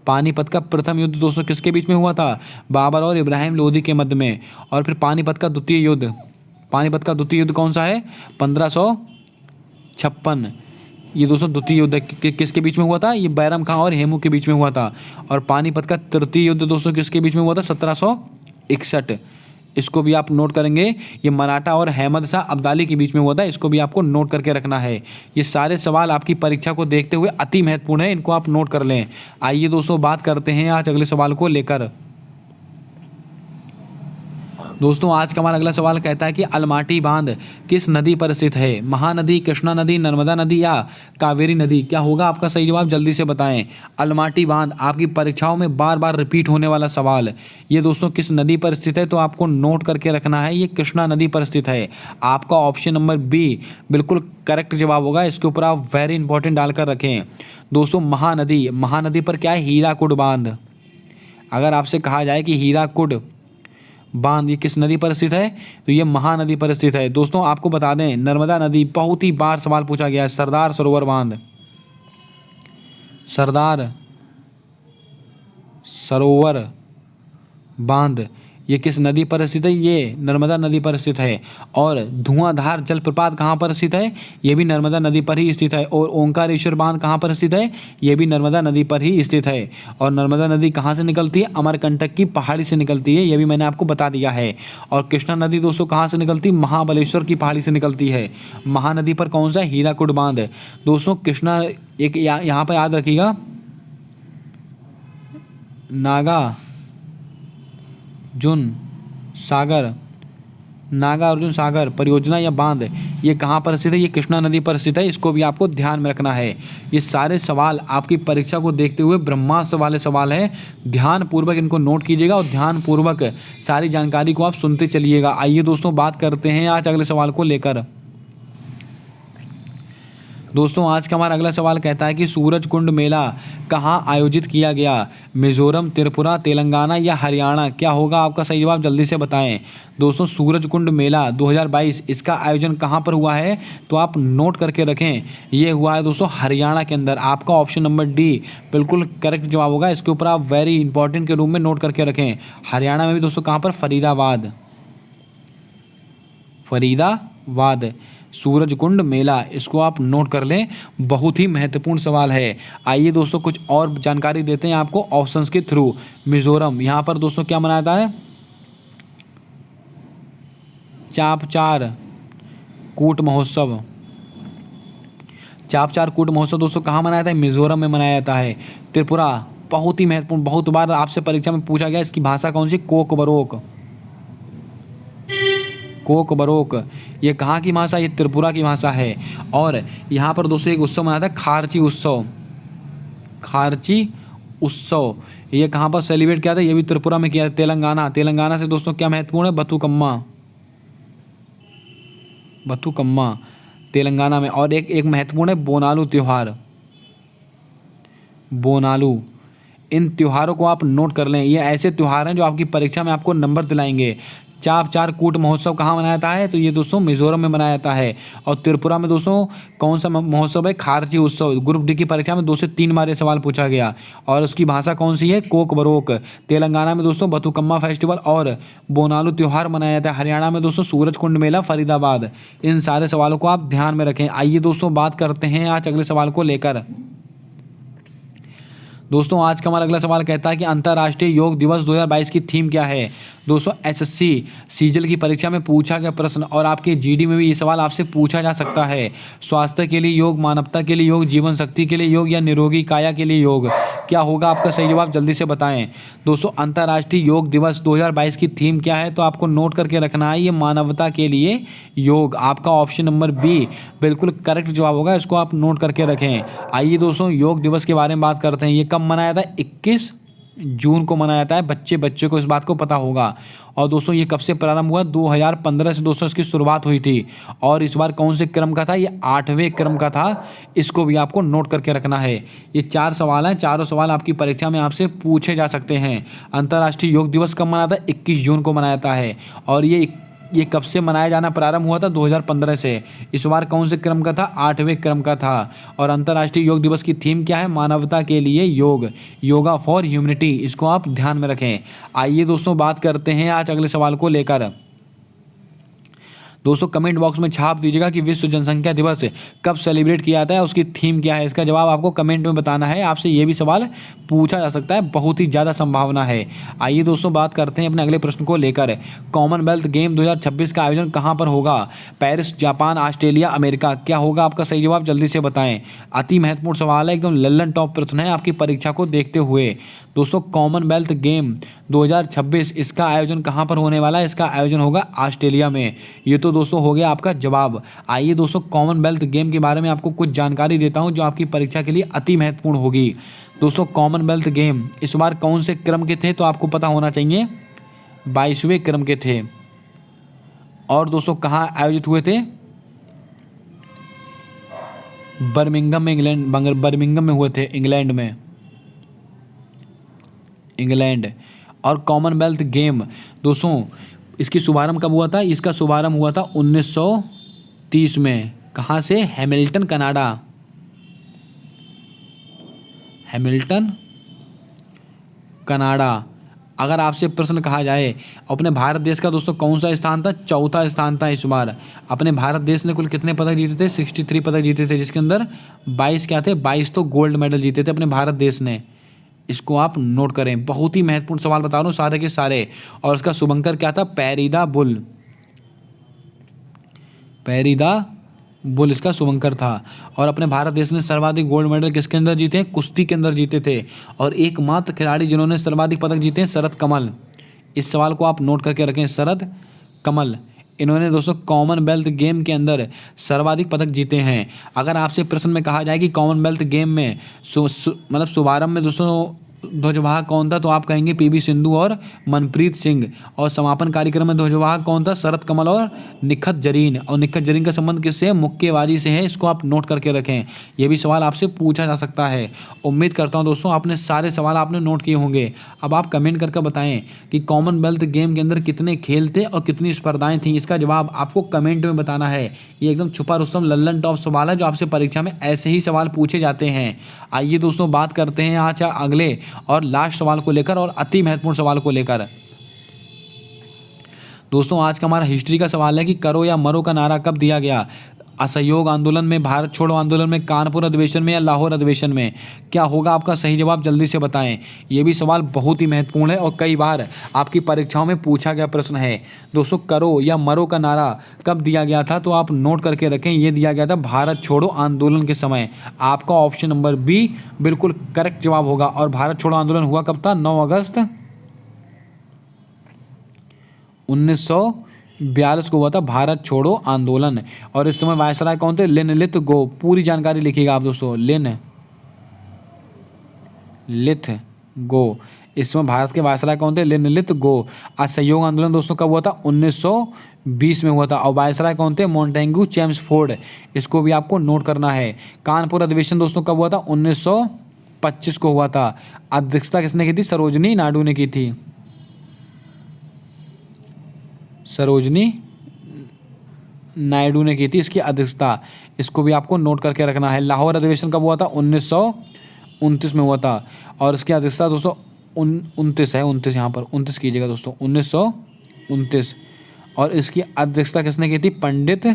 पानीपत का प्रथम युद्ध दोस्तों किसके बीच में हुआ था? बाबर और इब्राहिम लोदी के मध्य में। और फिर पानीपत का द्वितीय युद्ध कौन सा है? 1556। ये दोस्तों द्वितीय युद्ध किसके बीच में हुआ था? ये बैरम खां और हेमू के बीच में हुआ था। और पानीपत का तृतीय युद्ध दोस्तों किसके बीच में हुआ था? 1761। इसको भी आप नोट करेंगे। ये मराठा और अहमद शाह अब्दाली के बीच में हुआ था, इसको भी आपको नोट करके रखना है। ये सारे सवाल आपकी परीक्षा को देखते हुए अति महत्वपूर्ण है, इनको आप नोट कर लें। आइए दोस्तों बात करते हैं आज अगले सवाल को लेकर। दोस्तों आज का हमारा अगला सवाल कहता है कि अलमाटी बांध किस नदी पर स्थित है? महानदी, कृष्णा नदी, नर्मदा नदी या कावेरी नदी। क्या होगा आपका सही जवाब? जल्दी से बताएं। अलमाटी बांध आपकी परीक्षाओं में बार बार रिपीट होने वाला सवाल। ये दोस्तों किस नदी पर स्थित है, तो आपको नोट करके रखना है, ये कृष्णा नदी पर स्थित है। आपका ऑप्शन नंबर बी बिल्कुल करेक्ट जवाब होगा, इसके ऊपर आप वेरी इंपॉर्टेंट डालकर रखें। दोस्तों महानदी पर क्या है? हीराकुड बांध। अगर आपसे कहा जाए कि हीराकुड बांध ये किस नदी पर स्थित है, तो ये महानदी पर स्थित है। दोस्तों आपको बता दें नर्मदा नदी, बहुत ही बार सवाल पूछा गया है। सरदार सरोवर बांध, सरदार सरोवर बांध ये किस नदी पर स्थित है? ये नर्मदा नदी पर स्थित है। और धुआंधार जलप्रपात कहाँ पर स्थित है? ये भी नर्मदा नदी पर ही स्थित है। और ओंकारेश्वर बांध कहाँ पर स्थित है? ये भी नर्मदा नदी पर ही स्थित है। और नर्मदा नदी कहाँ से निकलती है? अमरकंटक की पहाड़ी से निकलती है, ये भी मैंने आपको बता दिया है। और कृष्णा नदी दोस्तों कहाँ से निकलती है? महाबलेश्वर की पहाड़ी से निकलती है। महानदी पर कौन सा? हीराकुड बांध। दोस्तों कृष्णा एक यहाँ पर याद रखिएगा, नागा जुन सागर नागार्जुन सागर परियोजना या बांध ये कहाँ पर स्थित है? ये कृष्णा नदी पर स्थित है। इसको भी आपको ध्यान में रखना है। ये सारे सवाल आपकी परीक्षा को देखते हुए ब्रह्मास्त्र वाले सवाल हैं। ध्यानपूर्वक इनको नोट कीजिएगा और ध्यानपूर्वक सारी जानकारी को आप सुनते चलिएगा। आइए दोस्तों बात करते हैं आज अगले सवाल को लेकर। दोस्तों आज का हमारा अगला सवाल कहता है कि सूरज कुंड मेला कहाँ आयोजित किया गया? मिजोरम, त्रिपुरा, तेलंगाना या हरियाणा? क्या होगा आपका सही जवाब? जल्दी से बताएं। दोस्तों सूरज कुंड मेला 2022 इसका आयोजन कहाँ पर हुआ है? तो आप नोट करके रखें। ये हुआ है दोस्तों हरियाणा के अंदर। आपका ऑप्शन नंबर डी बिल्कुल करेक्ट जवाब होगा। इसके ऊपर आप वेरी इंपॉर्टेंट के रूप में नोट करके रखें। हरियाणा में भी दोस्तों कहाँ पर? फरीदाबाद। फरीदाबाद सूरज कुंड मेला, इसको आप नोट कर लें। बहुत ही महत्वपूर्ण सवाल है। आइए दोस्तों कुछ और जानकारी देते हैं आपको ऑप्शंस के थ्रू। मिजोरम, यहाँ पर दोस्तों क्या मनाया जाता है? चापचार कूट महोत्सव। चापचार कूट महोत्सव दोस्तों कहाँ मनाया जाता है? मिजोरम में मनाया जाता है। त्रिपुरा, बहुत ही महत्वपूर्ण, बहुत बार आपसे परीक्षा में पूछा गया, इसकी भाषा कौन सी? कोकबरोक। कोकबरोक ये कहाँ की भाषा? ये त्रिपुरा की भाषा है। और यहाँ पर दोस्तों एक उत्सव मनाया था, खारची उत्सव। खारची उत्सव ये कहाँ पर सेलिब्रेट किया था? ये भी त्रिपुरा में किया था। तेलंगाना, तेलंगाना से दोस्तों क्या महत्वपूर्ण है? बथुकम्मा। बथुकम्मा तेलंगाना में। और एक महत्वपूर्ण है बोनालू त्यौहार। बोनालू। इन त्योहारों को आप नोट कर लें। ये ऐसे त्यौहार हैं जो आपकी परीक्षा में आपको नंबर दिलाएंगे। चापचार कूट महोत्सव कहाँ मनाया जाता है? तो ये दोस्तों मिजोरम में मनाया जाता है। और त्रिपुरा में दोस्तों कौन सा महोत्सव है? खारची उत्सव। ग्रुप डी की परीक्षा में 2 से 3 बार ये सवाल पूछा गया। और उसकी भाषा कौन सी है? कोकबरोक। तेलंगाना में दोस्तों बथुकम्मा फेस्टिवल और बोनालू त्यौहार मनाया जाता है। हरियाणा में दोस्तों सूरज कुंड मेला, फरीदाबाद। इन सारे सवालों को आप ध्यान में रखें। आइए दोस्तों बात करते हैं आज अगले सवाल को लेकर। दोस्तों आज का हमारा अगला सवाल कहता है कि अंतर्राष्ट्रीय योग दिवस 2022 की थीम क्या है? दोस्तों एसएससी सीजल की परीक्षा में पूछा गया प्रश्न और आपके जीडी में भी ये सवाल आपसे पूछा जा सकता है। स्वास्थ्य के लिए योग, मानवता के लिए योग, जीवन शक्ति के लिए योग या निरोगी काया के लिए योग? क्या होगा आपका सही जवाब? जल्दी से बताएं। दोस्तों अंतर्राष्ट्रीय योग दिवस 2022 की थीम क्या है? तो आपको नोट करके रखना है, ये मानवता के लिए योग। आपका ऑप्शन नंबर बी बिल्कुल करेक्ट जवाब होगा। इसको आप नोट करके रखें। आइए दोस्तों योग दिवस के बारे में बात करते हैं। ये कब मनाया था? 21 जून को मनाया जाता है। बच्चे को इस बात को पता होगा। और दोस्तों ये कब से प्रारंभ हुआ? 2015 से दोस्तों इसकी शुरुआत हुई थी। और इस बार कौन से क्रम का था? ये 8वें क्रम का था। इसको भी आपको नोट करके रखना है। ये 4 सवाल हैं। चारों सवाल आपकी परीक्षा में आपसे पूछे जा सकते हैं। अंतर्राष्ट्रीय योग दिवस कब मनाया था? 21 जून को मनाया जाता है। और ये कब से मनाया जाना प्रारंभ हुआ था? 2015 से। इस बार कौन से क्रम का था? 8वें क्रम का था। और अंतर्राष्ट्रीय योग दिवस की थीम क्या है? मानवता के लिए योग, योगा फॉर ह्यूमनिटी। इसको आप ध्यान में रखें। आइए दोस्तों बात करते हैं आज अगले सवाल को लेकर। दोस्तों कमेंट बॉक्स में छाप दीजिएगा कि विश्व जनसंख्या दिवस कब सेलिब्रेट किया जाता है, उसकी थीम क्या है। इसका जवाब आपको कमेंट में बताना है। आपसे ये भी सवाल पूछा जा सकता है, बहुत ही ज़्यादा संभावना है। आइए दोस्तों बात करते हैं अपने अगले प्रश्न को लेकर। कॉमनवेल्थ गेम 2026 का आयोजन कहाँ पर होगा? Paris, Japan, Australia, America? क्या होगा आपका सही जवाब? जल्दी से बताएं। अति महत्वपूर्ण सवाल है, एकदम लल्लन टॉप प्रश्न है आपकी परीक्षा को देखते हुए। दोस्तों कॉमनवेल्थ गेम 2026 इसका आयोजन कहाँ पर होने वाला है? इसका आयोजन होगा ऑस्ट्रेलिया में। ये तो दोस्तों हो गया आपका जवाब। आइए दोस्तों कॉमनवेल्थ गेम के बारे में आपको कुछ जानकारी देता हूं जो आपकी परीक्षा के लिए अति महत्वपूर्ण होगी। दोस्तों कॉमनवेल्थ गेम इस बार कौन से क्रम के थे? तो आपको पता होना चाहिए 22वें क्रम के थे। और दोस्तों कहाँ आयोजित हुए थे? बर्मिंघम में, बर्मिंघम में हुए थे, इंग्लैंड में, इंग्लैंड। और कॉमनवेल्थ गेम दोस्तों इसकी शुभारंभ कब हुआ था? इसका शुभारंभ हुआ था 1930 में। कहाँ से? Hamilton, Canada. Hamilton, Canada. अगर आपसे प्रश्न कहा जाए अपने भारत देश का दोस्तों कौन सा स्थान था? चौथा स्थान था इस बार। अपने भारत देश ने कुल कितने पदक जीते थे? 63 पदक जीते थे, जिसके अंदर 22 क्या थे? 22 तो गोल्ड मेडल जीते थे अपने भारत देश ने। इसको आप नोट करें। बहुत ही महत्वपूर्ण सवाल बता रहा हूँ सारे के सारे। और इसका शुभंकर क्या था? पैरीदा बुल। पैरीदा बुल इसका शुभंकर था। और अपने भारत देश ने सर्वाधिक गोल्ड मेडल किसके अंदर जीते हैं? कुश्ती के अंदर जीते थे। और एकमात्र खिलाड़ी जिन्होंने सर्वाधिक पदक जीते हैं, शरद कमल। इस सवाल को आप नोट करके रखें, शरद कमल। इन्होंने दोस्तों कॉमनवेल्थ गेम के अंदर सर्वाधिक पदक जीते हैं। अगर आपसे प्रश्न में कहा जाए कि कॉमनवेल्थ गेम में मतलब शुभारंभ में दोस्तों ध्वजवाहक कौन था, तो आप कहेंगे पीवी सिंधु और मनप्रीत सिंह। और समापन कार्यक्रम में ध्वजवाहक कौन था, शरत कमल और निखत जरीन। और निखत जरीन का संबंध किससे है, मुक्केबाजी से है। इसको आप नोट करके रखें, ये भी सवाल आपसे पूछा जा सकता है। उम्मीद करता हूं दोस्तों आपने सारे सवाल आपने नोट किए होंगे। अब आप कमेंट करके बताएं कि कॉमनवेल्थ गेम के अंदर कितने खेल थे और कितनी स्पर्धाएं थी। इसका जवाब आपको कमेंट में बताना है। ये एकदम छुपा रुस्तम लल्लन टॉप सवाल है जो आपसे परीक्षा में ऐसे ही सवाल पूछे जाते हैं। आइए दोस्तों बात करते हैं आज अगले और लास्ट सवाल को लेकर और अति महत्वपूर्ण सवाल को लेकर। दोस्तों आज का हमारा हिस्ट्री का सवाल है कि करो या मरो का नारा कब दिया गया, असहयोग आंदोलन में, भारत छोड़ो आंदोलन में, कानपुर अधिवेशन में या लाहौर अधिवेशन में। क्या होगा आपका सही जवाब, जल्दी से बताएं। ये भी सवाल बहुत ही महत्वपूर्ण है और कई बार आपकी परीक्षाओं में पूछा गया प्रश्न है। दोस्तों करो या मरो का नारा कब दिया गया था, तो आप नोट करके रखें। ये दिया गया था भारत छोड़ो आंदोलन के समय। आपका ऑप्शन नंबर बी बिल्कुल करेक्ट जवाब होगा। और भारत छोड़ो आंदोलन हुआ कब था, 9 अगस्त 1942 को हुआ था भारत छोड़ो आंदोलन। और इस समय वायसराय कौन थे, लिन लिथ गो। पूरी जानकारी लिखिएगा आप दोस्तों, लिन लिथ गो। इस समय भारत के वायसराय कौन थे, लिन लिथ गो। असहयोग आंदोलन दोस्तों कब हुआ था, 1920 में हुआ था। और वायसराय कौन थे, मॉन्टेग्यू चेम्सफोर्ड। इसको भी आपको नोट करना है। कानपुर अधिवेशन दोस्तों कब हुआ था, 1925 को हुआ था। अध्यक्षता किसने की थी, सरोजनी नायडू ने की थी। सरोजनी नायडू ने की थी इसकी अध्यक्षता। इसको भी आपको नोट करके रखना है। लाहौर अधिवेशन कब हुआ था, 1929 में हुआ था। और इसकी अध्यक्षता दोस्तों 29 है, 29 यहाँ पर 29 कीजिएगा दोस्तों, 1929। और इसकी अध्यक्षता किसने की थी, पंडित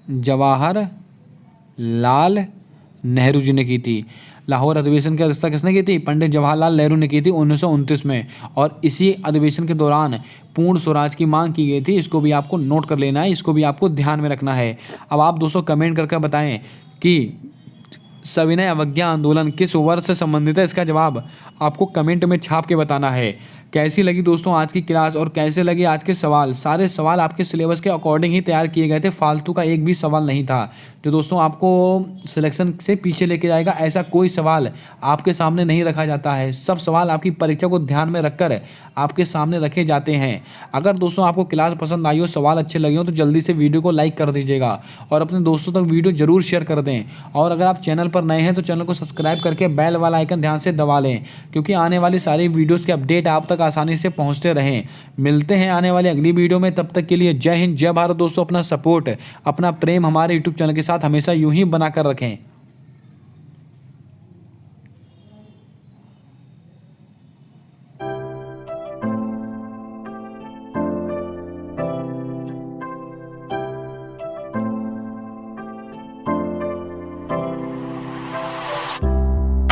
जवाहरलाल नेहरू जी ने की थी। लाहौर अधिवेशन की अध्यक्षता किसने की थी, पंडित जवाहरलाल नेहरू ने की थी 1929 में। और इसी अधिवेशन के दौरान पूर्ण स्वराज की मांग की गई थी। इसको भी आपको नोट कर लेना है, इसको भी आपको ध्यान में रखना है। अब आप दोस्तों कमेंट करके बताएं कि सविनय अवज्ञा आंदोलन किस वर्ष से संबंधित है। इसका जवाब आपको कमेंट में छाप के बताना है। कैसी लगी दोस्तों आज की क्लास और कैसे लगे आज के सवाल। सारे सवाल आपके सिलेबस के अकॉर्डिंग ही तैयार किए गए थे, फालतू का एक भी सवाल नहीं था जो दोस्तों आपको सिलेक्शन से पीछे लेके जाएगा। ऐसा कोई सवाल आपके सामने नहीं रखा जाता है। सब सवाल आपकी परीक्षा को ध्यान में रखकर आपके सामने रखे जाते हैं। अगर दोस्तों आपको क्लास पसंद आई हो, सवाल अच्छे लगे हो, तो जल्दी से वीडियो को लाइक कर दीजिएगा और अपने दोस्तों तक वीडियो जरूर शेयर कर दें। और अगर आप चैनल पर नए हैं तो चैनल को सब्सक्राइब करके बेल वाला आइकन ध्यान से दबा लें, क्योंकि आने वाली सारी वीडियोस के अपडेट आप तक आसानी से पहुंचते रहें। मिलते हैं आने वाली अगली वीडियो में, तब तक के लिए जय हिंद जय भारत दोस्तों। अपना सपोर्ट, अपना प्रेम हमारे यूट्यूब चैनल के साथ हमेशा यूं ही बनाकर रखें।